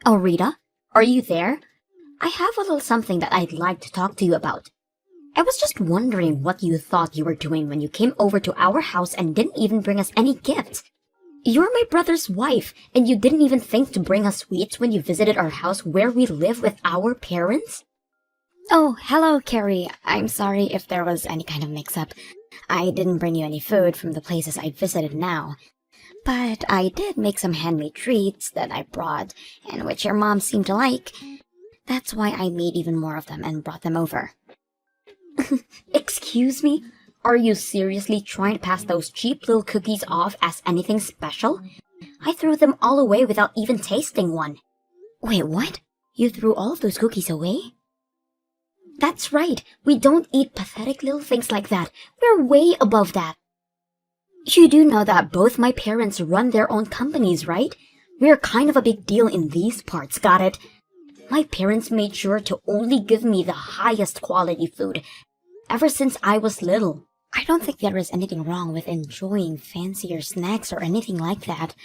Oh, Rita, are you there? I have a little something that I'd like to talk to you about. I was just wondering what you thought you were doing when you came over to our house and didn't even bring us any gifts. You're my brother's wife, and you didn't even think to bring us sweets when you visited our house where we live with our parents? Oh, hello, Carrie. I'm sorry if there was any kind of mix-up. I didn't bring you any food from the places I visited now. But I did make some handmade treats that I brought, and which your mom seemed to like. That's why I made even more of them and brought them over. Excuse me? Are you seriously trying to pass those cheap little cookies off as anything special? I threw them all away without even tasting one. Wait, what? You threw all of those cookies away? That's right. We don't eat pathetic little things like that. We're way above that. You do know that both my parents run their own companies, right? We're kind of a big deal in these parts, got it? My parents made sure to only give me the highest quality food ever since I was little. I don't think there is anything wrong with enjoying fancier snacks or anything like that.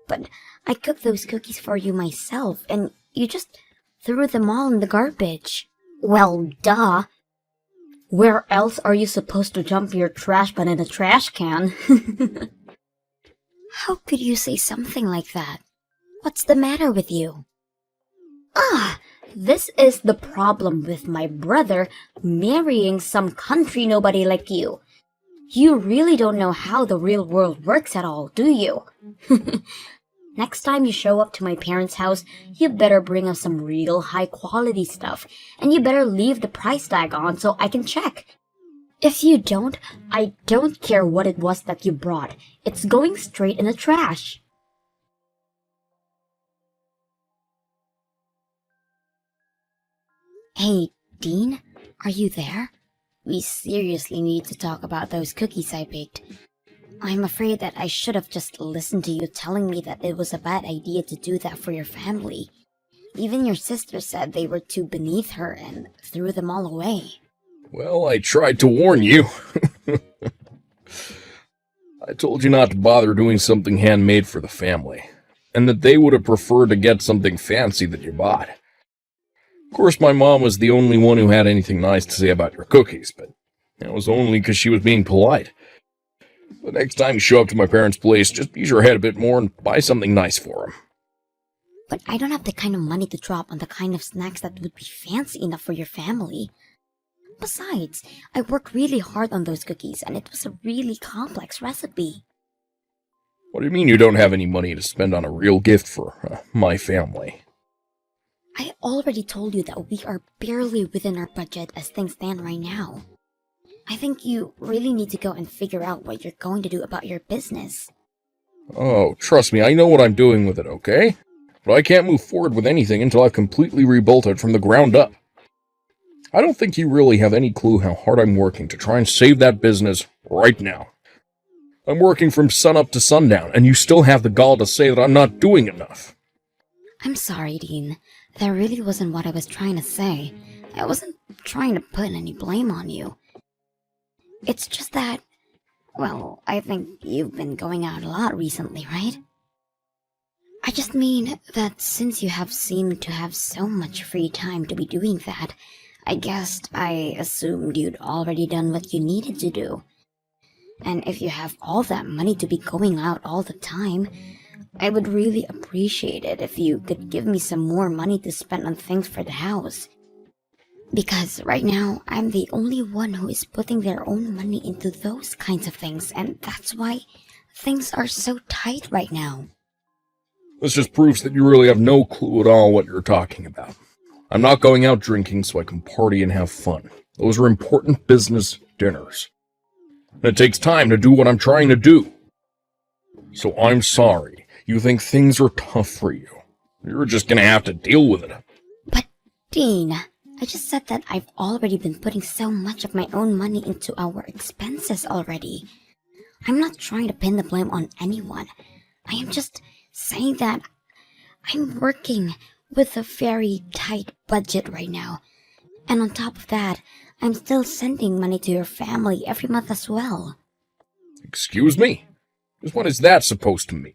But I cooked those cookies for you myself, and you just threw them all in the garbage. Well, duh. Where else are you supposed to dump your trash but in a trash can? How could you say something like that? What's the matter with you? This is the problem with my brother marrying some country nobody like you. You really don't know how the real world works at all, do you? Next time you show up to my parents' house, you better bring us some real high-quality stuff, and you better leave the price tag on so I can check. If you don't, I don't care what it was that you brought. It's going straight in the trash. Hey, Dean, are you there? We seriously need to talk about those cookies I baked. I'm afraid that I should have just listened to you telling me that it was a bad idea to do that for your family. Even your sister said they were too beneath her and threw them all away. Well, I tried to warn you. I told you not to bother doing something handmade for the family, and that they would have preferred to get something fancy that you bought. Of course, my mom was the only one who had anything nice to say about your cookies, but that was only because she was being polite. The next time you show up to my parents' place, just use your head a bit more and buy something nice for them. But I don't have the kind of money to drop on the kind of snacks that would be fancy enough for your family. Besides, I worked really hard on those cookies, and it was a really complex recipe. What do you mean you don't have any money to spend on a real gift for my family? I already told you that we are barely within our budget as things stand right now. I think you really need to go and figure out what you're going to do about your business. Oh, trust me, I know what I'm doing with it, okay? But I can't move forward with anything until I've completely rebuilt it from the ground up. I don't think you really have any clue how hard I'm working to try and save that business right now. I'm working from sunup to sundown, and you still have the gall to say that I'm not doing enough. I'm sorry, Dean. That really wasn't what I was trying to say. I wasn't trying to put any blame on you. It's just that, well, I think you've been going out a lot recently, right? I just mean that since you have seemed to have so much free time to be doing that, I guessed I assumed you'd already done what you needed to do. And if you have all that money to be going out all the time, I would really appreciate it if you could give me some more money to spend on things for the house. Because right now, I'm the only one who is putting their own money into those kinds of things, and that's why things are so tight right now. This just proves that you really have no clue at all what you're talking about. I'm not going out drinking so I can party and have fun. Those are important business dinners. And it takes time to do what I'm trying to do. So I'm sorry. You think things are tough for you. You're just gonna have to deal with it. But, Dean, I just said that I've already been putting so much of my own money into our expenses already. I'm not trying to pin the blame on anyone. I am just saying that I'm working with a very tight budget right now. And on top of that, I'm still sending money to your family every month as well. Excuse me? What is that supposed to mean?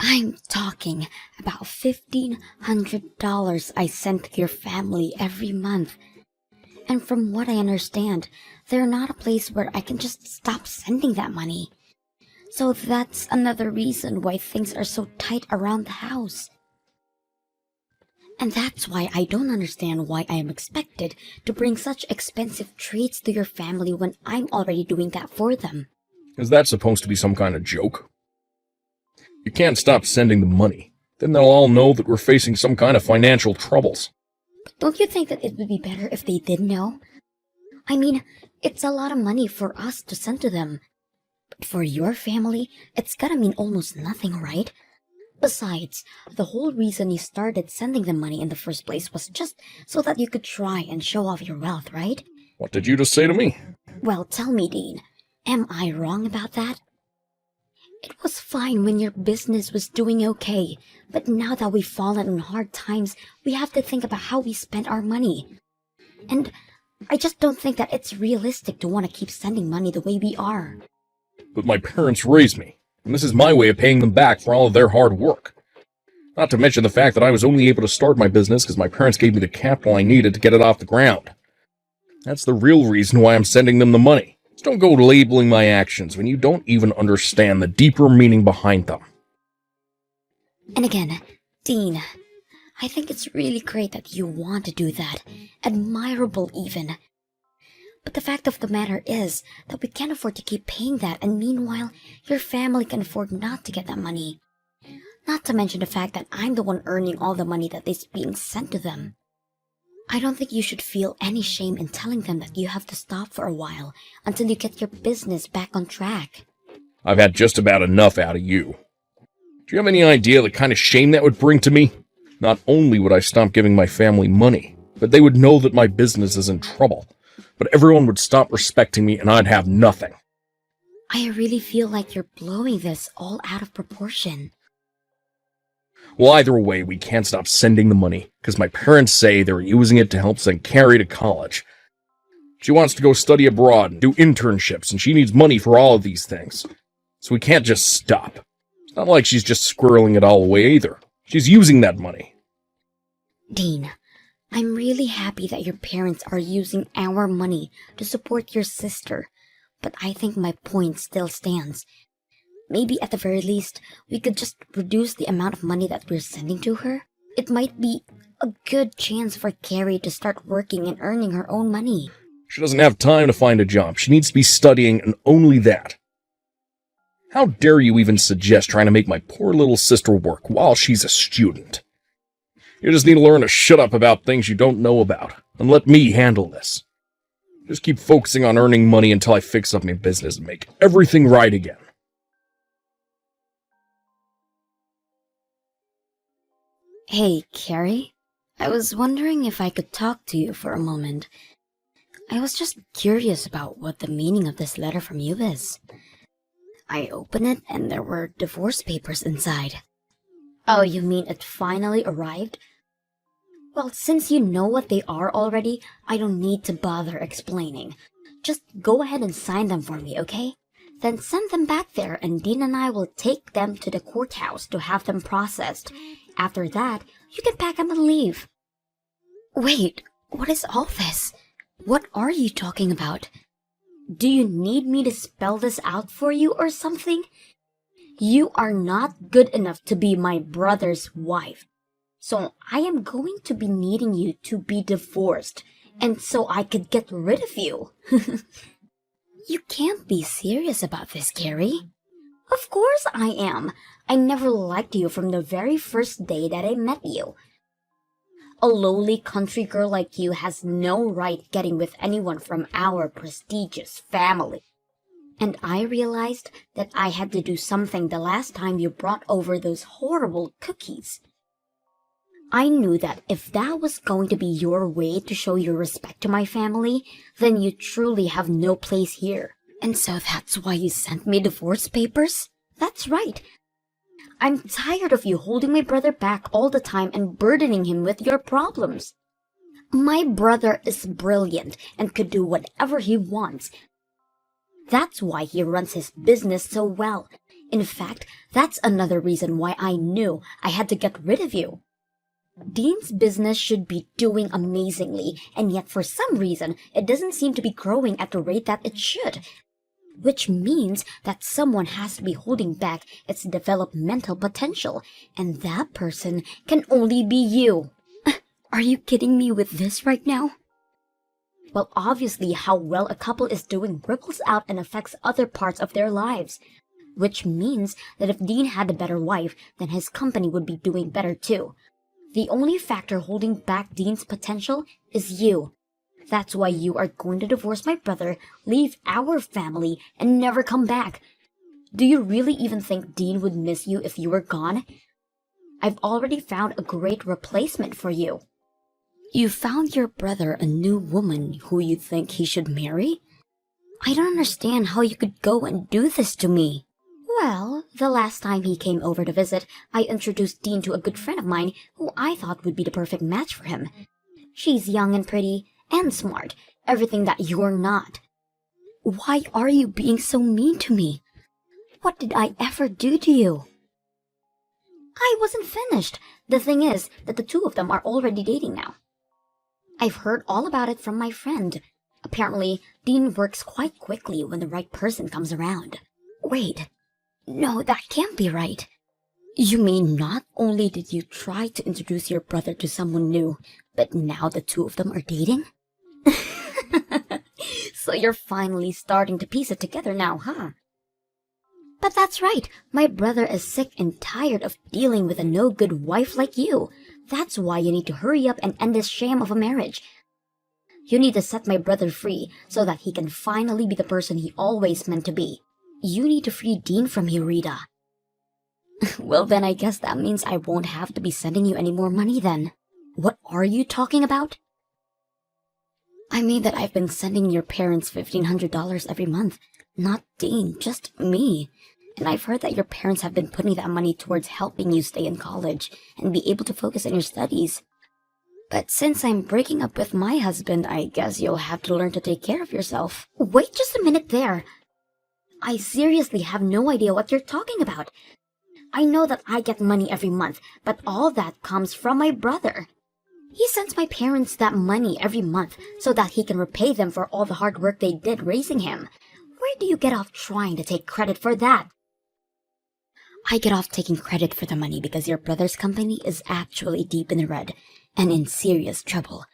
I'm talking about $1,500 I send to your family every month. And from what I understand, they're not a place where I can just stop sending that money. So that's another reason why things are so tight around the house. And that's why I don't understand why I am expected to bring such expensive treats to your family when I'm already doing that for them. Is that supposed to be some kind of joke? You can't stop sending them money. Then they'll all know that we're facing some kind of financial troubles. But don't you think that it would be better if they did know? I mean, it's a lot of money for us to send to them. But for your family, it's gotta mean almost nothing, right? Besides, the whole reason you started sending them money in the first place was just so that you could try and show off your wealth, right? What did you just say to me? Well, tell me, Dean, am I wrong about that? It was fine when your business was doing okay, but now that we've fallen on hard times, we have to think about how we spend our money. And I just don't think that it's realistic to want to keep sending money the way we are. But my parents raised me, and this is my way of paying them back for all of their hard work. Not to mention the fact that I was only able to start my business because my parents gave me the capital I needed to get it off the ground. That's the real reason why I'm sending them the money. Just don't go labeling my actions when you don't even understand the deeper meaning behind them. And again, Dean, I think it's really great that you want to do that. Admirable even. But the fact of the matter is that we can't afford to keep paying that, and meanwhile, your family can afford not to get that money. Not to mention the fact that I'm the one earning all the money that is being sent to them. I don't think you should feel any shame in telling them that you have to stop for a while until you get your business back on track. I've had just about enough out of you. Do you have any idea the kind of shame that would bring to me? Not only would I stop giving my family money, but they would know that my business is in trouble. But everyone would stop respecting me and I'd have nothing. I really feel like you're blowing this all out of proportion. Well, either way, we can't stop sending the money, because my parents say they're using it to help send Carrie to college. She wants to go study abroad and do internships, and she needs money for all of these things. So we can't just stop. It's not like she's just squirreling it all away either. She's using that money. Dean, I'm really happy that your parents are using our money to support your sister, but I think my point still stands. Maybe at the very least, we could just reduce the amount of money that we're sending to her. It might be a good chance for Carrie to start working and earning her own money. She doesn't have time to find a job. She needs to be studying, and only that. How dare you even suggest trying to make my poor little sister work while she's a student? You just need to learn to shut up about things you don't know about, and let me handle this. Just keep focusing on earning money until I fix up my business and make everything right again. Hey, Carrie. I was wondering if I could talk to you for a moment. I was just curious about what the meaning of this letter from you is. I opened it and there were divorce papers inside. Oh, you mean it finally arrived? Well, since you know what they are already, I don't need to bother explaining. Just go ahead and sign them for me, okay? Then send them back there and Dean and I will take them to the courthouse to have them processed. After that, you can pack them and leave. Wait, what is all this? What are you talking about? Do you need me to spell this out for you or something? You are not good enough to be my brother's wife. So I am going to be needing you to be divorced, and so I could get rid of you. You can't be serious about this, Carrie. Of course I am. I never liked you from the very first day that I met you. A lowly country girl like you has no right getting with anyone from our prestigious family. And I realized that I had to do something the last time you brought over those horrible cookies. I knew that if that was going to be your way to show your respect to my family, then you truly have no place here. And so that's why you sent me divorce papers? That's right. I'm tired of you holding my brother back all the time and burdening him with your problems. My brother is brilliant and could do whatever he wants. That's why he runs his business so well. In fact, that's another reason why I knew I had to get rid of you. Dean's business should be doing amazingly, and yet for some reason, it doesn't seem to be growing at the rate that it should. Which means that someone has to be holding back its developmental potential, and that person can only be you. Are you kidding me with this right now? Well, obviously, how well a couple is doing ripples out and affects other parts of their lives. Which means that if Dean had a better wife, then his company would be doing better too. The only factor holding back Dean's potential is you. That's why you are going to divorce my brother, leave our family, and never come back. Do you really even think Dean would miss you if you were gone? I've already found a great replacement for you. You found your brother a new woman who you think he should marry? I don't understand how you could go and do this to me. Well, the last time he came over to visit, I introduced Dean to a good friend of mine who I thought would be the perfect match for him. She's young and pretty, and smart, everything that you're not. Why are you being so mean to me? What did I ever do to you? I wasn't finished. The thing is that the two of them are already dating now. I've heard all about it from my friend. Apparently, Dean works quite quickly when the right person comes around. Wait. No, that can't be right. You mean not only did you try to introduce your brother to someone new, but now the two of them are dating? So you're finally starting to piece it together now, huh? But that's right. My brother is sick and tired of dealing with a no-good wife like you. That's why you need to hurry up and end this sham of a marriage. You need to set my brother free so that he can finally be the person he always meant to be. You need to free Dean from you, Rita. Well, then I guess that means I won't have to be sending you any more money then. What are you talking about? I mean that I've been sending your parents $1,500 every month. Not Dean, just me. And I've heard that your parents have been putting that money towards helping you stay in college and be able to focus on your studies. But since I'm breaking up with my husband, I guess you'll have to learn to take care of yourself. Wait just a minute there. I seriously have no idea what you're talking about. I know that I get money every month, but all that comes from my brother. He sends my parents that money every month so that he can repay them for all the hard work they did raising him. Where do you get off trying to take credit for that? I get off taking credit for the money because your brother's company is actually deep in the red and in serious trouble.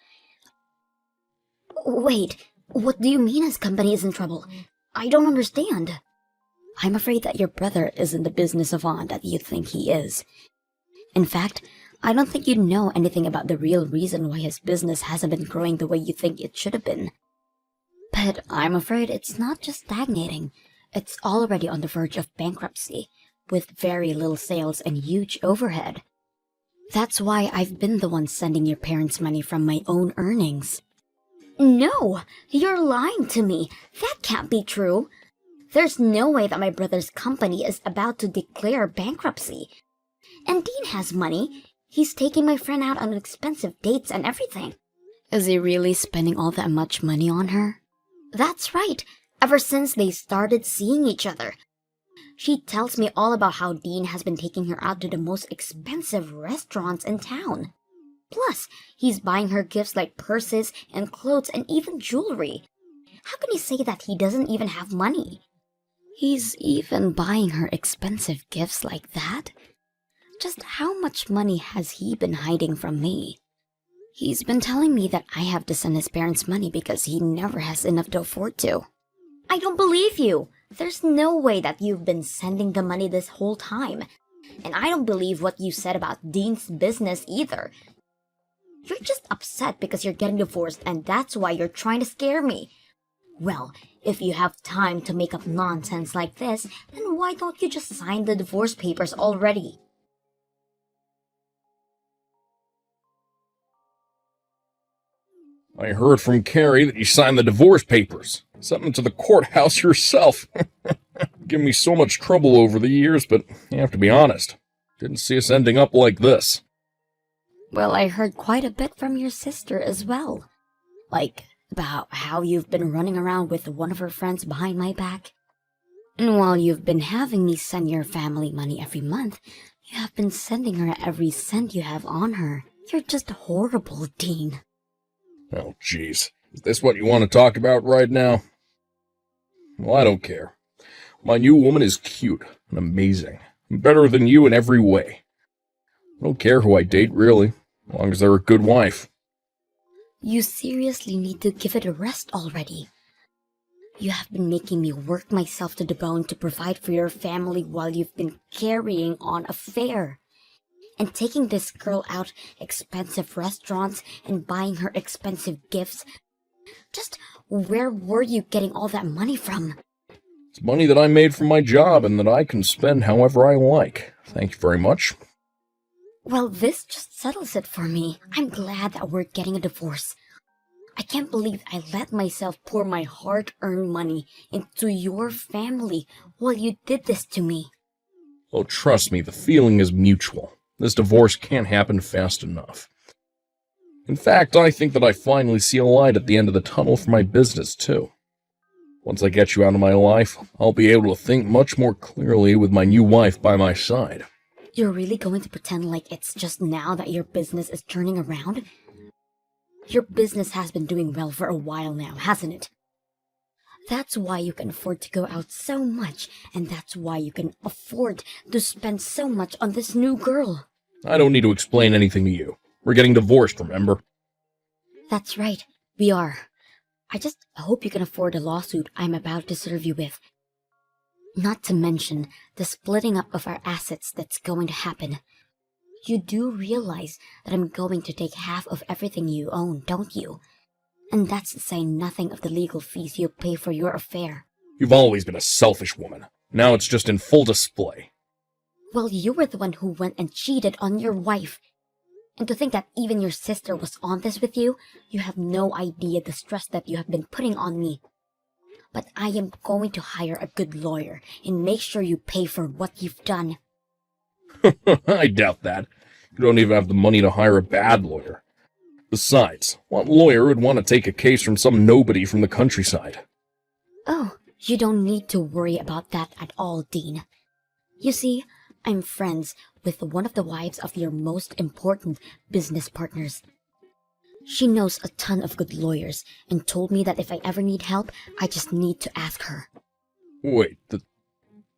Wait, what do you mean his company is in trouble? I don't understand. I'm afraid that your brother isn't the business savant that you think he is. In fact, I don't think you know anything about the real reason why his business hasn't been growing the way you think it should have been. But I'm afraid it's not just stagnating. It's already on the verge of bankruptcy, with very little sales and huge overhead. That's why I've been the one sending your parents money from my own earnings. No, you're lying to me. That can't be true. There's no way that my brother's company is about to declare bankruptcy. And Dean has money. He's taking my friend out on expensive dates and everything. Is he really spending all that much money on her? That's right. Ever since they started seeing each other. She tells me all about how Dean has been taking her out to the most expensive restaurants in town. Plus, he's buying her gifts like purses and clothes and even jewelry. How can he say that he doesn't even have money? He's even buying her expensive gifts like that? Just how much money has he been hiding from me? He's been telling me that I have to send his parents money because he never has enough to afford to. I don't believe you. There's no way that you've been sending the money this whole time. And I don't believe what you said about Dean's business either. You're just upset because you're getting divorced and that's why you're trying to scare me. Well, if you have time to make up nonsense like this, then why don't you just sign the divorce papers already? I heard from Carrie that you signed the divorce papers. Sent them to the courthouse yourself. Given me so much trouble over the years, but you have to be honest. Didn't see us ending up like this. Well, I heard quite a bit from your sister as well. Like, about how you've been running around with one of her friends behind my back. And while you've been having me send your family money every month, you have been sending her every cent you have on her. You're just horrible, Dean. Oh, jeez. Is this what you want to talk about right now? Well, I don't care. My new woman is cute and amazing. Better than you in every way. I don't care who I date, really, as long as they're a good wife. You seriously need to give it a rest already. You have been making me work myself to the bone to provide for your family while you've been carrying on an affair. And taking this girl out expensive restaurants and buying her expensive gifts. Just where were you getting all that money from? It's money that I made from my job and that I can spend however I like. Thank you very much. Well, this just settles it for me. I'm glad that we're getting a divorce. I can't believe I let myself pour my hard-earned money into your family while you did this to me. Oh, trust me, the feeling is mutual. This divorce can't happen fast enough. In fact, I think that I finally see a light at the end of the tunnel for my business, too. Once I get you out of my life, I'll be able to think much more clearly with my new wife by my side. You're really going to pretend like it's just now that your business is turning around? Your business has been doing well for a while now, hasn't it? That's why you can afford to go out so much, and that's why you can afford to spend so much on this new girl. I don't need to explain anything to you. We're getting divorced, remember? That's right, we are. I just hope you can afford the lawsuit I'm about to serve you with. Not to mention the splitting up of our assets that's going to happen. You do realize that I'm going to take half of everything you own, don't you? And that's to say nothing of the legal fees you pay for your affair. You've always been a selfish woman. Now it's just in full display. Well, you were the one who went and cheated on your wife. And to think that even your sister was on this with you, you have no idea the stress that you have been putting on me. But I am going to hire a good lawyer and make sure you pay for what you've done. I doubt that. You don't even have the money to hire a bad lawyer. Besides, what lawyer would want to take a case from some nobody from the countryside? Oh, you don't need to worry about that at all, Dean. You see, I'm friends with one of the wives of your most important business partners. She knows a ton of good lawyers and told me that if I ever need help, I just need to ask her. Wait, the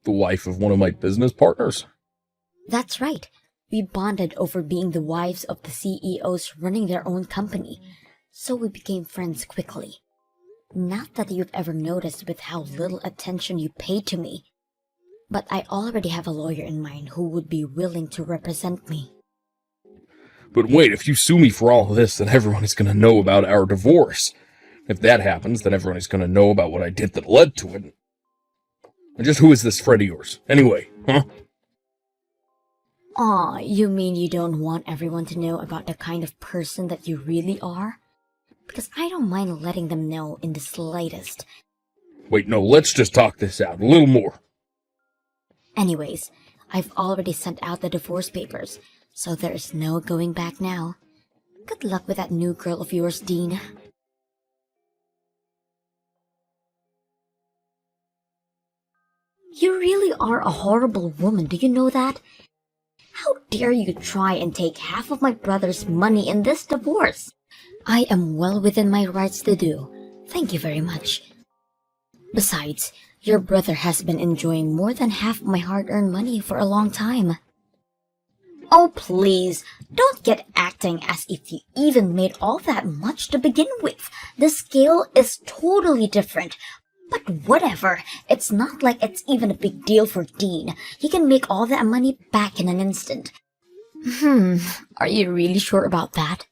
wife of one of my business partners? That's right. We bonded over being the wives of the CEOs running their own company, so we became friends quickly. Not that you've ever noticed with how little attention you pay to me, but I already have a lawyer in mind who would be willing to represent me. But wait, if you sue me for all of this, then everyone is going to know about our divorce. If that happens, then everyone is going to know about what I did that led to it. And just who is this friend of yours, anyway, huh? Aw, you mean you don't want everyone to know about the kind of person that you really are? Because I don't mind letting them know in the slightest. Wait, no, let's just talk this out a little more. Anyways, I've already sent out the divorce papers, so there's no going back now. Good luck with that new girl of yours, Dean. You really are a horrible woman, do you know that? How dare you try and take half of my brother's money in this divorce? I am well within my rights to do. Thank you very much. Besides, your brother has been enjoying more than half of my hard-earned money for a long time. Oh, please, don't get acting as if you even made all that much to begin with. The scale is totally different. But whatever, it's not like it's even a big deal for Dean. He can make all that money back in an instant. Are you really sure about that?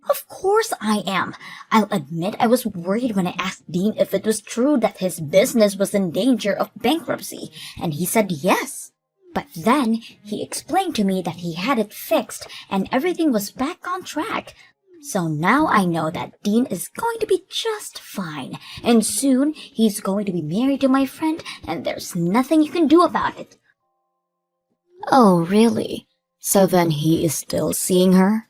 Of course I am. I'll admit I was worried when I asked Dean if it was true that his business was in danger of bankruptcy, and he said yes. But then he explained to me that he had it fixed and everything was back on track. So now I know that Dean is going to be just fine, and soon he's going to be married to my friend, and there's nothing you can do about it. Oh, really? So then he is still seeing her?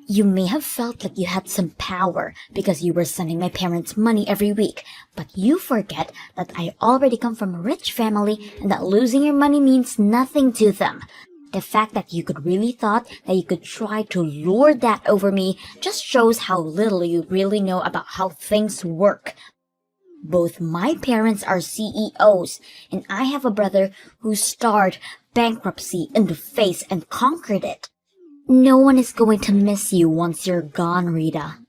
You may have felt like you had some power because you were sending my parents money every week, but you forget that I already come from a rich family and that losing your money means nothing to them. The fact that you could really thought that you could try to lord that over me just shows how little you really know about how things work. Both my parents are CEOs, and I have a brother who stared bankruptcy in the face and conquered it. No one is going to miss you once you're gone, Rita.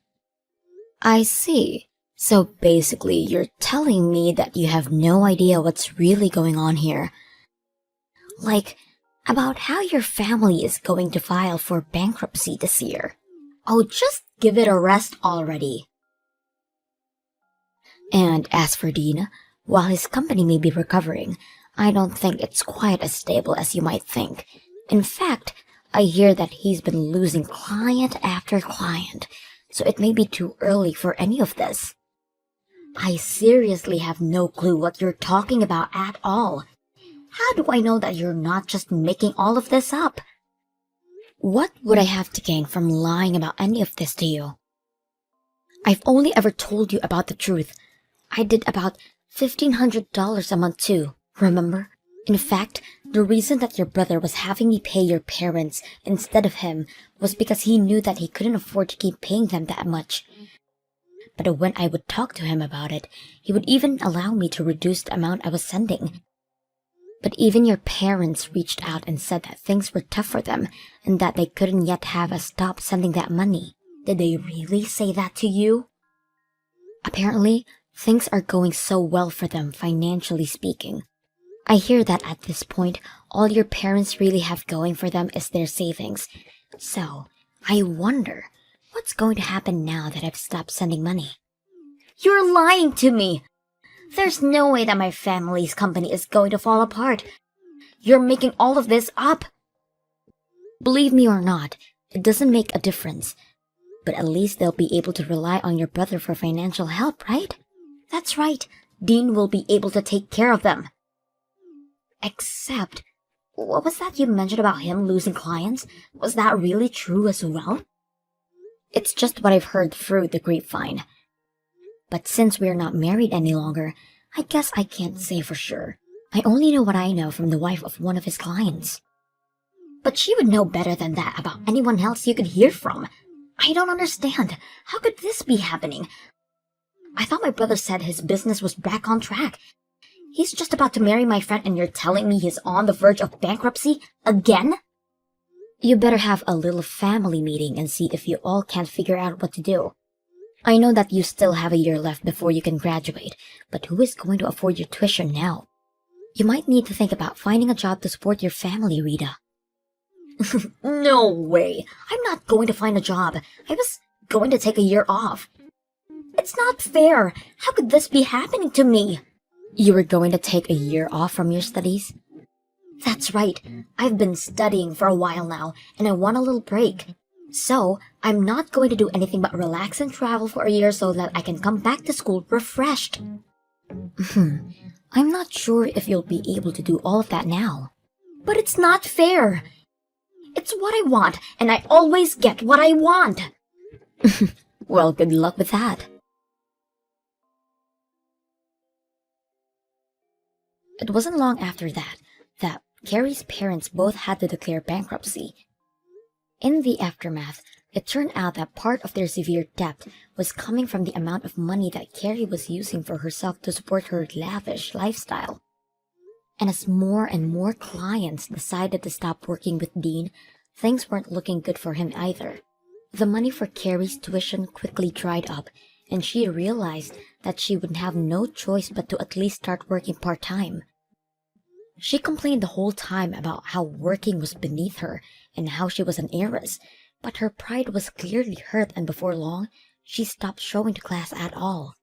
I see. So basically, you're telling me that you have no idea what's really going on here. Like, about how your family is going to file for bankruptcy this year. Oh, just give it a rest already. And as for Dean, while his company may be recovering, I don't think it's quite as stable as you might think. In fact, I hear that he's been losing client after client, so it may be too early for any of this. I seriously have no clue what you're talking about at all. How do I know that you're not just making all of this up? What would I have to gain from lying about any of this to you? I've only ever told you about the truth. I did about $1,500 a month too, remember? In fact, the reason that your brother was having me pay your parents instead of him was because he knew that he couldn't afford to keep paying them that much. But when I would talk to him about it, he would even allow me to reduce the amount I was sending. But even your parents reached out and said that things were tough for them and that they couldn't yet have us stop sending that money. Did they really say that to you? Apparently, things are going so well for them financially speaking. I hear that at this point, all your parents really have going for them is their savings. So, I wonder, what's going to happen now that I've stopped sending money? You're lying to me! There's no way that my family's company is going to fall apart. You're making all of this up. Believe me or not, it doesn't make a difference. But at least they'll be able to rely on your brother for financial help, right? That's right. Dean will be able to take care of them. Except, what was that you mentioned about him losing clients? Was that really true as well? It's just what I've heard through the grapevine. But since we're not married any longer, I guess I can't say for sure. I only know what I know from the wife of one of his clients. But she would know better than that about anyone else you could hear from. I don't understand. How could this be happening? I thought my brother said his business was back on track. He's just about to marry my friend and you're telling me he's on the verge of bankruptcy again? You better have a little family meeting and see if you all can't figure out what to do. I know that you still have a year left before you can graduate, but who is going to afford your tuition now? You might need to think about finding a job to support your family, Rita. No way. I'm not going to find a job. I was going to take a year off. It's not fair. How could this be happening to me? You were going to take a year off from your studies? That's right. I've been studying for a while now, and I want a little break. So, I'm not going to do anything but relax and travel for a year so that I can come back to school refreshed. I'm not sure if you'll be able to do all of that now. But it's not fair. It's what I want, and I always get what I want. Well, good luck with that. It wasn't long after that Carrie's parents both had to declare bankruptcy. In the aftermath, it turned out that part of their severe debt was coming from the amount of money that Carrie was using for herself to support her lavish lifestyle. And as more and more clients decided to stop working with Dean, things weren't looking good for him either. The money for Carrie's tuition quickly dried up, and she realized that she would have no choice but to at least start working part-time. She complained the whole time about how working was beneath her and how she was an heiress, but her pride was clearly hurt, and before long, she stopped showing to class at all.